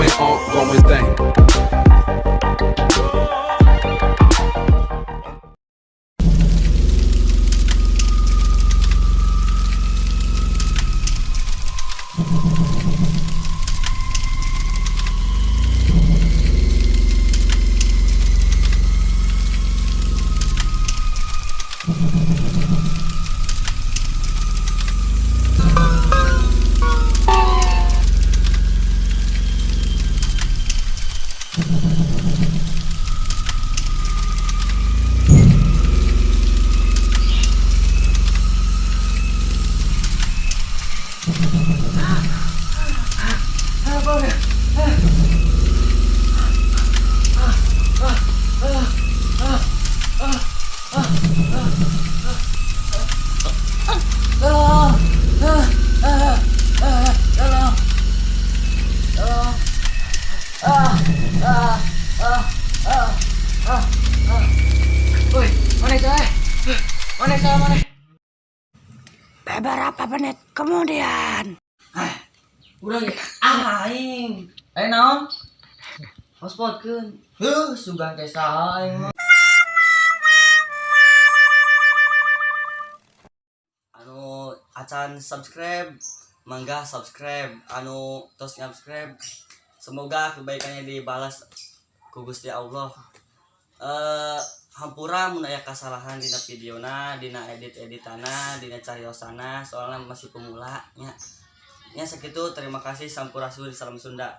coming, ongoing thing. Beberapa menit kemudian. Udah ya. Aing. Naon? Hotspotkeun. Sugan teh saha aing mah. Anu acan subscribe, mangga subscribe. Anu tos subscribe, semoga kebaikannya dibalas ku Gusti Allah. Hampura mun aya kasalahan dina videona, dina edit-editana, dina cariosana, soalnya masih pemula nya. Nya sakitu, terima kasih sampurasun salam Sunda.